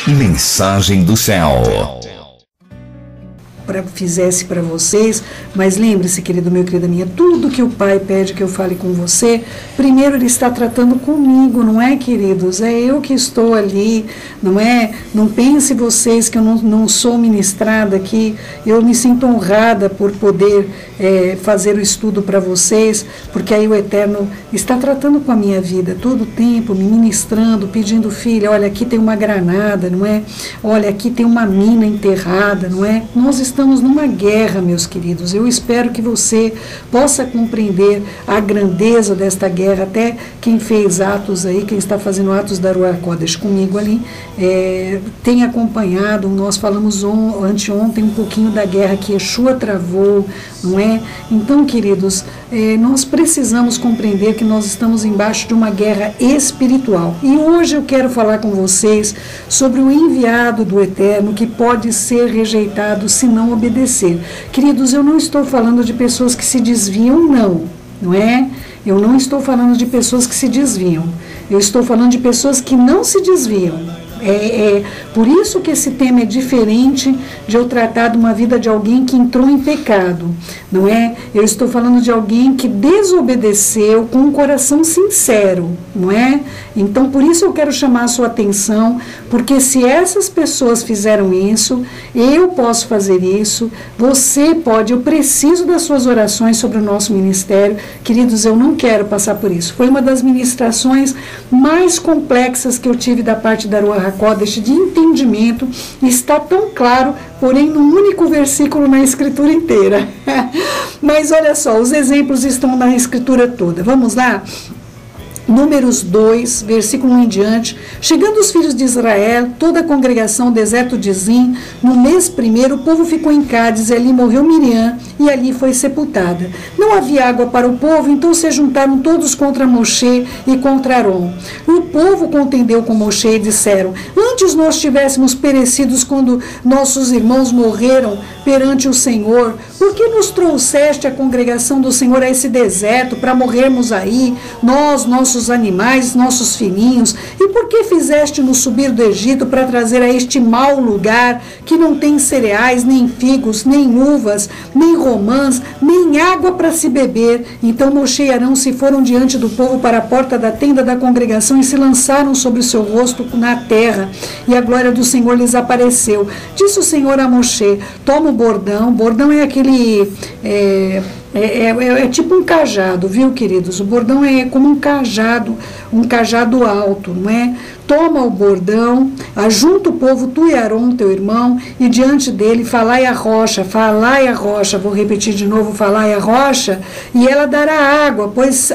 Mensagem do céu. Fizesse para vocês, mas lembre-se, querido meu, querida minha, tudo que o Pai pede que eu fale com você, primeiro Ele está tratando comigo, não é, queridos? É eu que estou ali, não é? Não pense vocês que eu não sou ministrada aqui, eu me sinto honrada por poder fazer o estudo para vocês, porque aí o Eterno está tratando com a minha vida todo o tempo, me ministrando, pedindo, filha, olha, aqui tem uma granada, não é? Olha, aqui tem uma mina enterrada, não é? Nós estamos numa guerra, meus queridos. Eu espero que você possa compreender a grandeza desta guerra. Até quem fez atos aí, quem está fazendo atos da Ruach Kodesh comigo ali, tem acompanhado. Nós falamos anteontem um pouquinho da guerra que Yeshua travou, não é? Então, queridos, nós precisamos compreender que nós estamos embaixo de uma guerra espiritual. E hoje eu quero falar com vocês sobre o enviado do Eterno que pode ser rejeitado se não obedecer. Queridos, eu não estou falando de pessoas que se desviam, não é? Eu não estou falando de pessoas que se desviam. Eu estou falando de pessoas que não se desviam. Por isso que esse tema é diferente de eu tratar de uma vida de alguém que entrou em pecado, não é? Eu estou falando de alguém que desobedeceu com um coração sincero, não é? Então, por isso eu quero chamar a sua atenção, porque se essas pessoas fizeram isso, eu posso fazer isso, você pode, eu preciso das suas orações sobre o nosso ministério. Queridos, eu não quero passar por isso. Foi uma das ministrações mais complexas que eu tive da parte da Ruach Kodesh, de entendimento, está tão claro, porém num único versículo na Escritura inteira. Mas olha só, os exemplos estão na Escritura toda. Vamos lá? Números 2, versículo 1 em diante. Chegando os filhos de Israel, toda a congregação ao deserto de Zim, no mês primeiro, o povo ficou em Cádiz, e ali morreu Miriam, e ali foi sepultada. Não havia água para o povo, então se juntaram todos contra Moshe e contra Arom. O povo contendeu com Moshe e disseram: antes nós tivéssemos perecidos quando nossos irmãos morreram perante o Senhor, por que nos trouxeste a congregação do Senhor a esse deserto para morrermos aí, nossos animais, nossos filhinhos? E por que fizeste-nos subir do Egito para trazer a este mau lugar, que não tem cereais, nem figos, nem uvas, nem romãs, nem água para se beber? Então Moshe e Arão se foram diante do povo para a porta da tenda da congregação e se lançaram sobre o seu rosto na terra, e a glória do Senhor lhes apareceu. Disse o Senhor a Moshe: toma o bordão. Bordão é aquele... É tipo um cajado, viu, queridos? O bordão é como um cajado alto, não é? Toma o bordão, ajunta o povo, tu e Arom, teu irmão, e diante dele falai a rocha, vou repetir de novo, falai a rocha, e ela dará água, pois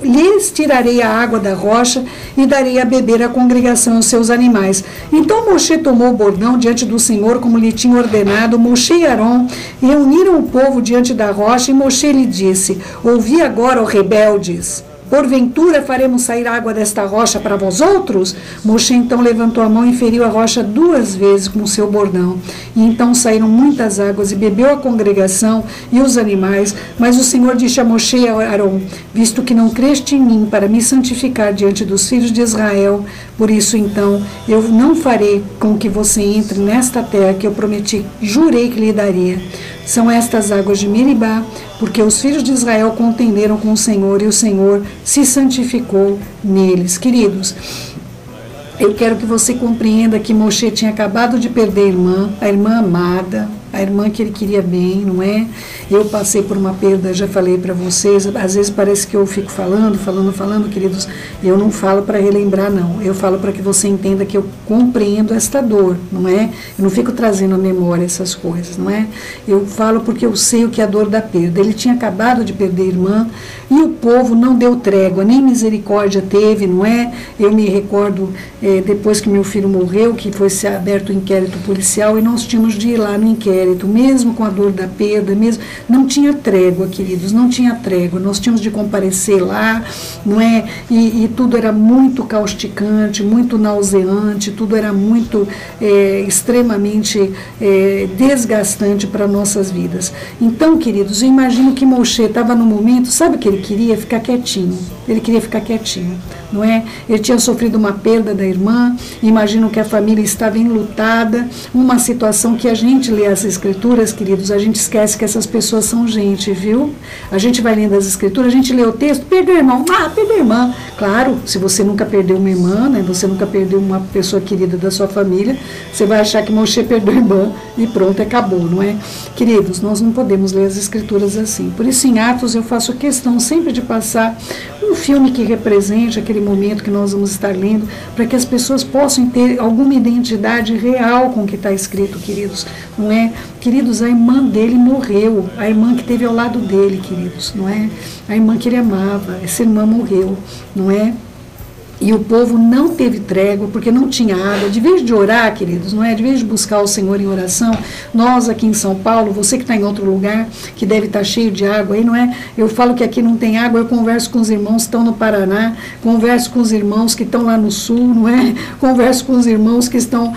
lhes tirarei a água da rocha e darei a beber à congregação os seus animais. Então Moshe tomou o bordão diante do Senhor, como lhe tinha ordenado. Moshe e Arom reuniram o povo diante da rocha, e Moshe lhe disse: ouvi agora, ó rebeldes, porventura faremos sair água desta rocha para vós outros? Moshe então levantou a mão e feriu a rocha 2 vezes com o seu bordão. E então saíram muitas águas, e bebeu a congregação e os animais. Mas o Senhor disse a Moshe e a Arão: visto que não creste em mim para me santificar diante dos filhos de Israel, por isso então eu não farei com que você entre nesta terra que eu prometi, jurei que lhe daria. São estas águas de Meribá, porque os filhos de Israel contenderam com o Senhor, e o Senhor se santificou neles. Queridos, eu quero que você compreenda que Moshe tinha acabado de perder a irmã amada, a irmã que ele queria bem, não é? Eu passei por uma perda, já falei para vocês, às vezes parece que eu fico falando, queridos, eu não falo para relembrar, não. Eu falo para que você entenda que eu compreendo esta dor, não é? Eu não fico trazendo à memória essas coisas, não é? Eu falo porque eu sei o que é a dor da perda. Ele tinha acabado de perder a irmã, e o povo não deu trégua, nem misericórdia teve, não é? Eu me recordo, depois que meu filho morreu, que foi se aberto o inquérito policial, e nós tínhamos de ir lá no inquérito, mesmo com a dor da perda, mesmo, não tinha trégua, queridos, não tinha trégua. Nós tínhamos de comparecer lá, não é? E tudo era muito causticante, muito nauseante, tudo era muito extremamente desgastante para nossas vidas. Então, queridos, eu imagino que Moshe estava no momento, sabe o que ele queria? Ficar quietinho. Ele queria ficar quietinho. não é? Ele tinha sofrido uma perda da irmã, imagino que a família estava enlutada, uma situação que a gente lê as escrituras, queridos, a gente esquece que essas pessoas são gente, viu? A gente vai lendo as escrituras, a gente lê o texto, perdeu irmão, perdeu irmã. Claro, se você nunca perdeu uma irmã, né? Você nunca perdeu uma pessoa querida da sua família, você vai achar que Moshe perdeu a irmã e pronto, acabou, não é? Queridos, nós não podemos ler as escrituras assim. Por isso, em Atos, eu faço questão sempre de passar um filme que represente aquele momento que nós vamos estar lendo, para que as pessoas possam ter alguma identidade real com o que está escrito, queridos, não é? Queridos, a irmã dele morreu, a irmã que esteve ao lado dele, queridos, não é? A irmã que ele amava, essa irmã morreu, não é? E o povo não teve trégua, porque não tinha água. De vez de orar, queridos, não é? De vez de buscar o Senhor em oração, nós aqui em São Paulo, você que está em outro lugar, que deve estar cheio de água aí, não é? Eu falo que aqui não tem água, eu converso com os irmãos que estão no Paraná, converso com os irmãos que estão lá no sul, não é? Converso com os irmãos que estão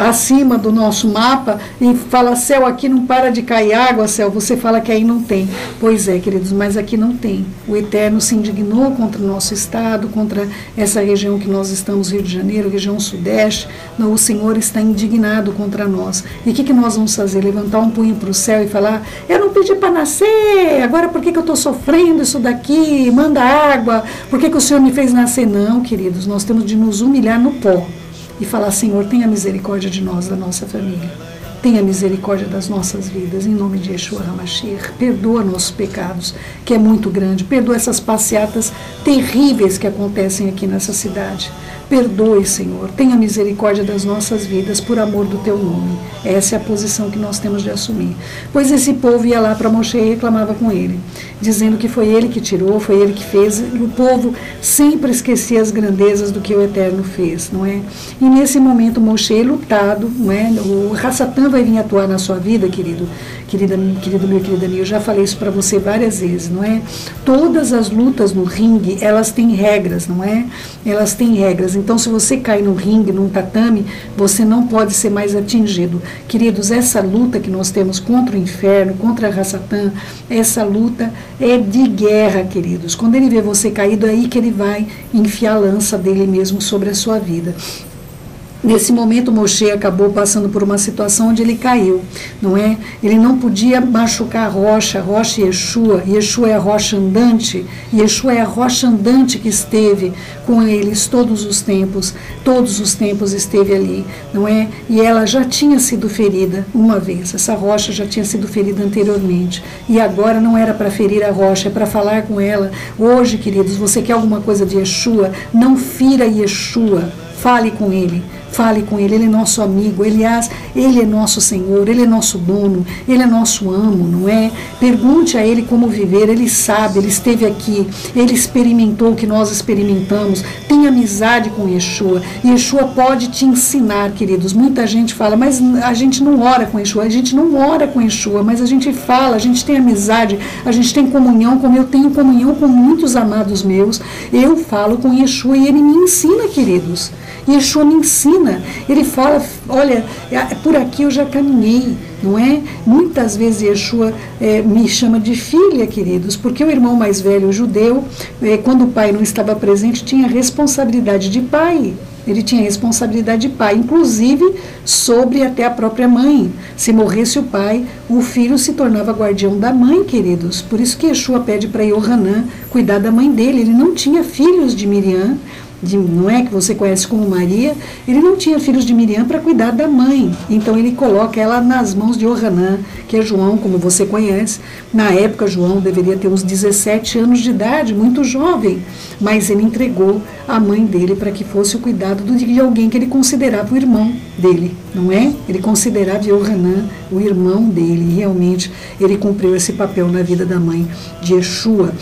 acima do nosso mapa e fala, céu, aqui não para de cair água, céu. Você fala que aí não tem. Pois é, queridos, mas aqui não tem. O Eterno se indignou contra o nosso estado, contra essa região que nós estamos, Rio de Janeiro, região sudeste. Não, o Senhor está indignado contra nós. E o que nós vamos fazer? Levantar um punho para o céu e falar, eu não pedi para nascer, agora por que eu estou sofrendo isso daqui? Manda água, por que o Senhor me fez nascer? Não, queridos, nós temos de nos humilhar no pó e falar, Senhor, tenha misericórdia de nós, da nossa família. Tenha misericórdia das nossas vidas, em nome de Yeshua HaMashiach. Perdoa nossos pecados, que é muito grande. Perdoa essas passeatas terríveis que acontecem aqui nessa cidade. Perdoe, Senhor. Tenha misericórdia das nossas vidas, por amor do Teu nome. Essa é a posição que nós temos de assumir. Pois esse povo ia lá para Moshe e reclamava com ele, dizendo que foi ele que tirou, foi ele que fez. E o povo sempre esquecia as grandezas do que o Eterno fez, não é? E nesse momento, Moshe, lutado, não é? O Hassatan vai vir atuar na sua vida, querido meu, querida minha, eu já falei isso para você várias vezes, não é? Todas as lutas no ringue, elas têm regras, não é? Elas têm regras. Então, se você cai no ringue, num tatame, você não pode ser mais atingido. Queridos, essa luta que nós temos contra o inferno, contra a Hassatan, essa luta é de guerra, queridos. Quando ele vê você caído, é aí que ele vai enfiar a lança dele mesmo sobre a sua vida. Nesse momento, Moshe acabou passando por uma situação onde ele caiu, não é? Ele não podia machucar a rocha Yeshua. Yeshua é a rocha andante, Yeshua é a rocha andante que esteve com eles todos os tempos esteve ali, não é? E ela já tinha sido ferida uma vez, essa rocha já tinha sido ferida anteriormente, e agora não era para ferir a rocha, é para falar com ela. Hoje, queridos, você quer alguma coisa de Yeshua? Não fira Yeshua, fale com ele, ele é nosso amigo, ele é nosso Senhor, ele é nosso dono, ele é nosso amo, não é? Pergunte a ele como viver, ele sabe, ele esteve aqui, ele experimentou o que nós experimentamos. Tenha amizade com Yeshua. Yeshua pode te ensinar, queridos. Muita gente fala, mas a gente não ora com Yeshua. A gente não ora com Yeshua, mas a gente fala, a gente tem amizade, a gente tem comunhão, como eu tenho comunhão com muitos amados meus. Eu falo com Yeshua e ele me ensina, queridos. Yeshua me ensina, ele fala, olha, por aqui eu já caminhei, não é? Muitas vezes Yeshua me chama de filha, queridos, porque o irmão mais velho, o judeu, quando o pai não estava presente, tinha responsabilidade de pai. Ele tinha responsabilidade de pai, inclusive sobre até a própria mãe. Se morresse o pai, o filho se tornava guardião da mãe, queridos. Por isso que Yeshua pede para Yohanan cuidar da mãe dele. Ele não tinha filhos de Miriam, não é, que você conhece como Maria, ele não tinha filhos de Miriam para cuidar da mãe, então ele coloca ela nas mãos de Yohanan, que é João, como você conhece. Na época João deveria ter uns 17 anos de idade, muito jovem, mas ele entregou a mãe dele para que fosse o cuidado de alguém que ele considerava o irmão dele, não é? Ele considerava Yohanan o irmão dele, e realmente ele cumpriu esse papel na vida da mãe de Yeshua.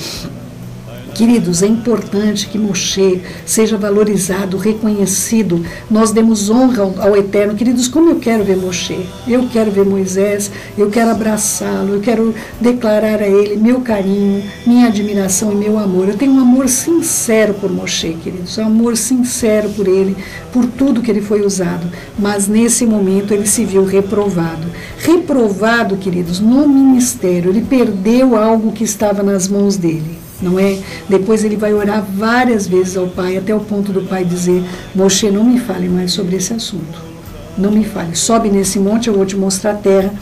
Queridos, é importante que Moshe seja valorizado, reconhecido. Nós demos honra ao Eterno. Queridos, como eu quero ver Moshe? Eu quero ver Moisés, eu quero abraçá-lo, eu quero declarar a ele meu carinho, minha admiração e meu amor. Eu tenho um amor sincero por Moshe, queridos, um amor sincero por ele, por tudo que ele foi usado. Mas nesse momento ele se viu reprovado. Reprovado, queridos, no ministério. Ele perdeu algo que estava nas mãos dele. não é? Depois ele vai orar várias vezes ao pai, até o ponto do pai dizer: Moshe, não me fale mais sobre esse assunto. Não me fale. Sobe nesse monte, eu vou te mostrar a terra,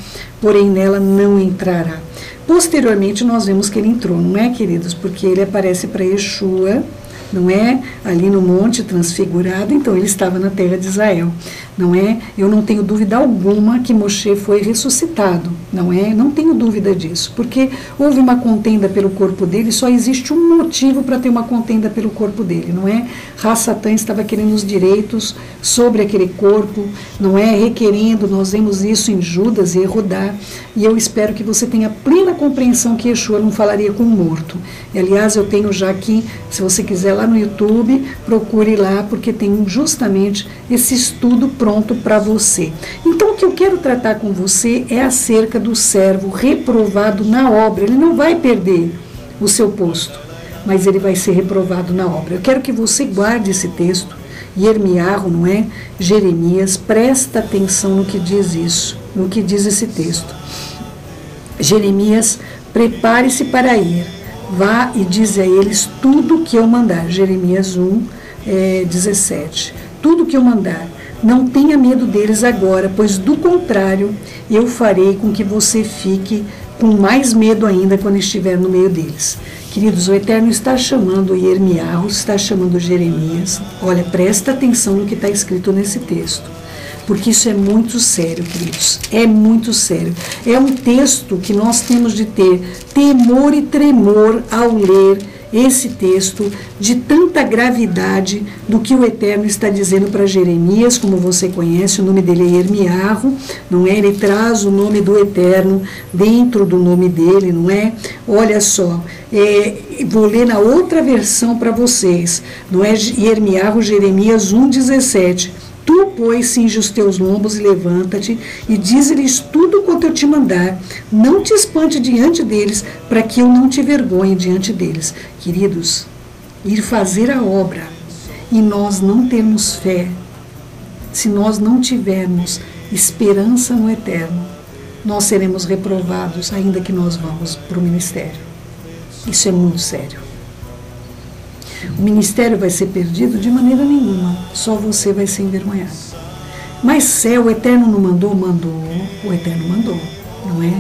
porém nela não entrará. Posteriormente nós vemos que ele entrou, não é, queridos? Porque ele aparece para Yeshua, não é? Ali no monte transfigurado, então ele estava na terra de Israel, não é? Eu não tenho dúvida alguma que Moshe foi ressuscitado, não é? Não tenho dúvida disso, porque houve uma contenda pelo corpo dele, só existe um motivo para ter uma contenda pelo corpo dele, não é? Ra-Satã estava querendo os direitos sobre aquele corpo, não é? Requerendo, nós vemos isso em Judas e Erudá, e eu espero que você tenha plena compreensão que Yeshua não falaria com um morto. E, aliás, eu tenho já aqui, se você quiser lá no YouTube, procure lá, porque tem justamente esse estudo pronto para você. Então, o que eu quero tratar com você é acerca do servo reprovado na obra. Ele não vai perder o seu posto, mas ele vai ser reprovado na obra. Eu quero que você guarde esse texto, Yirmiyahu, não é? Jeremias, presta atenção no que diz isso, no que diz esse texto. Jeremias, prepare-se para ir, vá e diz a eles tudo o que eu mandar. Jeremias 1, 17. Tudo o que eu mandar. Não tenha medo deles agora, pois do contrário, eu farei com que você fique com mais medo ainda quando estiver no meio deles. Queridos, o Eterno está chamando Yirmiyahu, está chamando Jeremias. Olha, presta atenção no que está escrito nesse texto, porque isso é muito sério, queridos, é muito sério. É um texto que nós temos de ter temor e tremor ao ler esse texto, de tanta gravidade do que o Eterno está dizendo para Jeremias. Como você conhece, o nome dele é Yirmiyahu, não é? Ele traz o nome do Eterno dentro do nome dele, não é? Olha só, vou ler na outra versão para vocês, não é? Yirmiyahu, Jeremias 1,17. Tu, pois, cinge os teus lombos e levanta-te, e dize-lhes tudo quanto eu te mandar. Não te espante diante deles, para que eu não te vergonhe diante deles. Queridos, ir fazer a obra e nós não termos fé, se nós não tivermos esperança no Eterno, nós seremos reprovados, ainda que nós vamos para o ministério. Isso é muito sério. O ministério vai ser perdido de maneira nenhuma, só você vai ser envergonhado. Mas o Eterno não mandou? Mandou, o Eterno mandou, não é?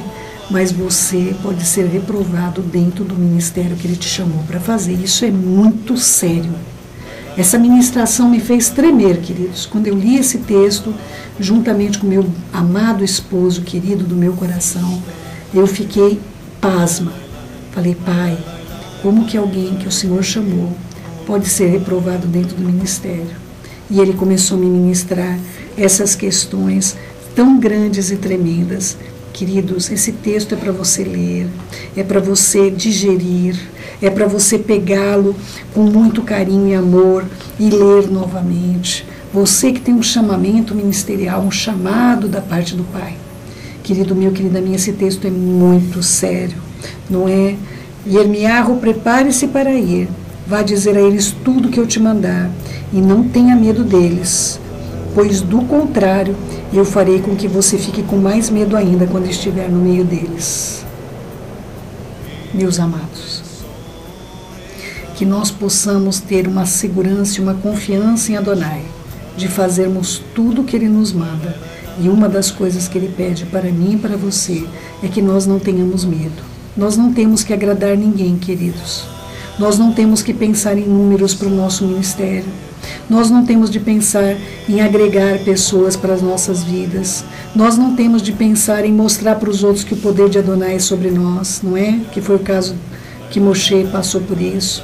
Mas você pode ser reprovado dentro do ministério que Ele te chamou para fazer. Isso é muito sério. Essa ministração me fez tremer, queridos, quando eu li esse texto, juntamente com meu amado esposo, querido do meu coração, eu fiquei pasma. Falei: Pai, como que alguém que o Senhor chamou pode ser reprovado dentro do ministério? E ele começou a me ministrar essas questões tão grandes e tremendas. Queridos, esse texto é para você ler, é para você digerir, é para você pegá-lo com muito carinho e amor e ler novamente. Você que tem um chamamento ministerial, um chamado da parte do Pai. Querido meu, querida minha, esse texto é muito sério, não é? Yirmiyahu, prepare-se para ir. Vá dizer a eles tudo que eu te mandar, e não tenha medo deles, pois do contrário, eu farei com que você fique com mais medo ainda quando estiver no meio deles. Meus amados, que nós possamos ter uma segurança e uma confiança em Adonai, de fazermos tudo o que Ele nos manda, e uma das coisas que Ele pede para mim e para você é que nós não tenhamos medo. Nós não temos que agradar ninguém, queridos. Nós não temos que pensar em números para o nosso ministério. Nós não temos de pensar em agregar pessoas para as nossas vidas. Nós não temos de pensar em mostrar para os outros que o poder de Adonai é sobre nós, não é? Que foi o caso que Moshe passou por isso.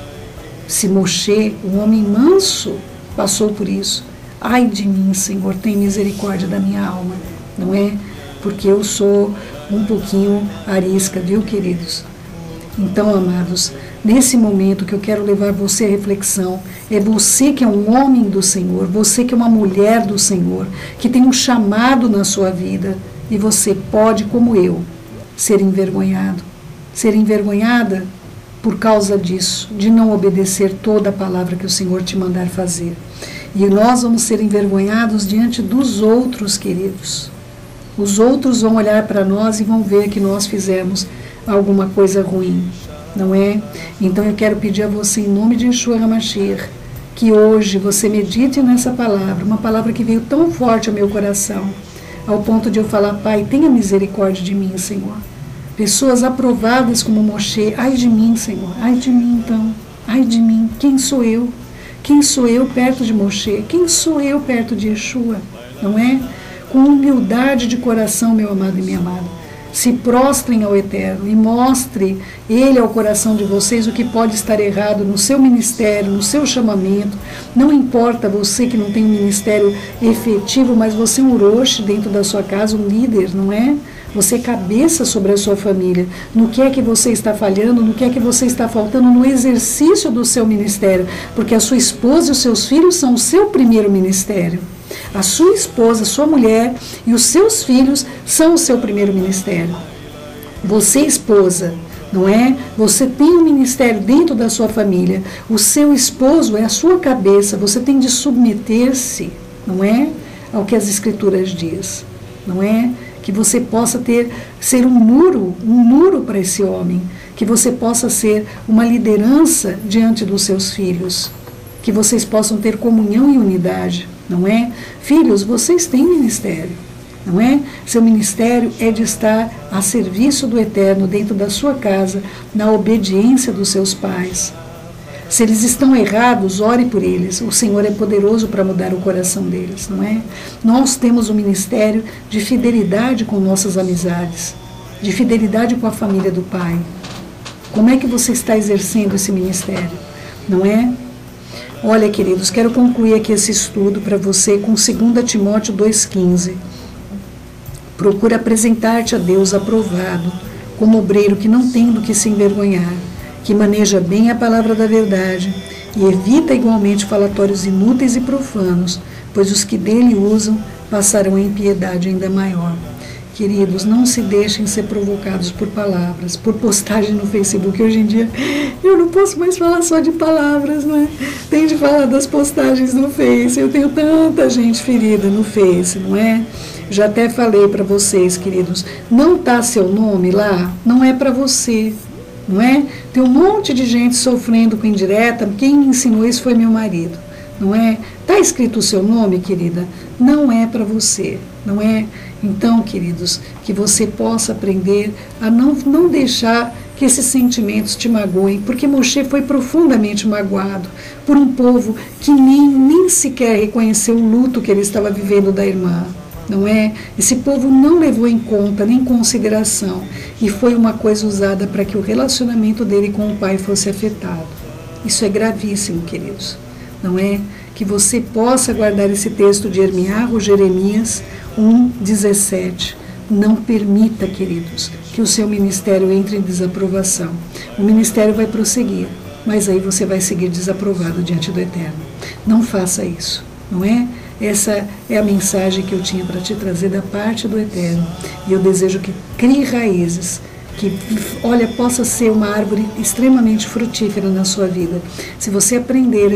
Se Moshe, um homem manso, passou por isso, ai de mim, Senhor, tem misericórdia da minha alma, não é? Porque eu sou um pouquinho arisca, viu, queridos? Então, amados, nesse momento que eu quero levar você à reflexão, é você que é um homem do Senhor, você que é uma mulher do Senhor, que tem um chamado na sua vida, e você pode, como eu, ser envergonhado. Ser envergonhada por causa disso, de não obedecer toda a palavra que o Senhor te mandar fazer. E nós vamos ser envergonhados diante dos outros, queridos. Os outros vão olhar para nós e vão ver que nós fizemos alguma coisa ruim. não é? Então eu quero pedir a você, em nome de Yeshua HaMashiach, que hoje você medite nessa palavra, uma palavra que veio tão forte ao meu coração, ao ponto de eu falar: Pai, tenha misericórdia de mim, Senhor. Pessoas aprovadas como Moshe, ai de mim, Senhor, ai de mim então, ai de mim, quem sou eu? Quem sou eu perto de Moshe? Quem sou eu perto de Yeshua? Não é? Com humildade de coração, meu amado e minha amada, se prostrem ao Eterno e mostre Ele ao coração de vocês o que pode estar errado no seu ministério, no seu chamamento. Não importa você que não tem um ministério efetivo, mas você é um uroshi dentro da sua casa, um líder, não é? Você é cabeça sobre a sua família. No que é que você está falhando, no que é que você está faltando no exercício do seu ministério, porque a sua esposa e os seus filhos são o seu primeiro ministério. A sua esposa, a sua mulher e os seus filhos são o seu primeiro ministério. Você, esposa, não é? Você tem um ministério dentro da sua família. O seu esposo é a sua cabeça. Você tem de submeter-se, não é? Ao que as Escrituras diz, não é? Que você possa ser um muro para esse homem. Que você possa ser uma liderança diante dos seus filhos. Que vocês possam ter comunhão e unidade. Não é? Filhos, vocês têm ministério, não é? Seu ministério é de estar a serviço do Eterno dentro da sua casa, na obediência dos seus pais. Se eles estão errados, ore por eles. O Senhor é poderoso para mudar o coração deles, não é? Nós temos um ministério de fidelidade com nossas amizades, de fidelidade com a família do Pai. Como é que você está exercendo esse ministério, não é? Olha, queridos, quero concluir aqui esse estudo para você com 2 Timóteo 2,15. Procura apresentar-te a Deus aprovado, como obreiro que não tem do que se envergonhar, que maneja bem a palavra da verdade e evita igualmente falatórios inúteis e profanos, pois os que dele usam passarão a impiedade ainda maior. Queridos, não se deixem ser provocados por palavras, por postagem no Facebook. Hoje em dia, eu não posso mais falar só de palavras, não é? Tem de falar das postagens no Face. Eu tenho tanta gente ferida no Face, não é? Já até falei para vocês, queridos, não está seu nome lá, não é para você, não é? Tem um monte de gente sofrendo com indireta. Quem me ensinou isso foi meu marido, não é? Está escrito o seu nome, querida? Não é para você, não é? Então, queridos, que você possa aprender a não deixar que esses sentimentos te magoem, porque Moshe foi profundamente magoado por um povo que nem sequer reconheceu o luto que ele estava vivendo da irmã, não é? Esse povo não levou em conta, nem em consideração, e foi uma coisa usada para que o relacionamento dele com o pai fosse afetado. Isso é gravíssimo, queridos, não é? Que você possa guardar esse texto de Jeremias 1:17. Não permita, queridos, que o seu ministério entre em desaprovação. O ministério vai prosseguir, mas aí você vai seguir desaprovado diante do Eterno. Não faça isso, não é? Essa é a mensagem que eu tinha para te trazer da parte do Eterno. E eu desejo que crie raízes, que, olha, possa ser uma árvore extremamente frutífera na sua vida. Se você aprender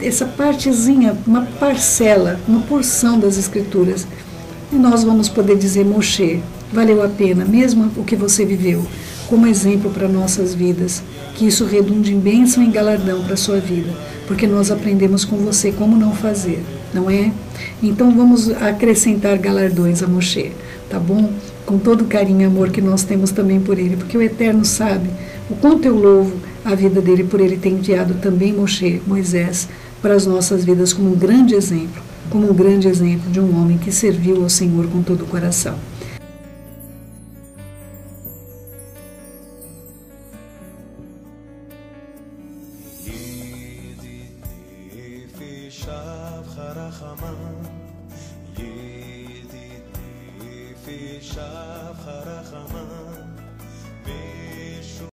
essa partezinha, uma parcela, uma porção das Escrituras, e nós vamos poder dizer: Moshe, valeu a pena, mesmo o que você viveu, como exemplo para nossas vidas, que isso redunde em bênção e em galardão para a sua vida, porque nós aprendemos com você como não fazer, não é? Então vamos acrescentar galardões a Moshe, tá bom? Com todo o carinho e amor que nós temos também por ele, porque o Eterno sabe o quanto eu louvo a vida dele por ele ter enviado também Moisés, para as nossas vidas como um grande exemplo de um homem que serviu ao Senhor com todo o coração. Shav Harachama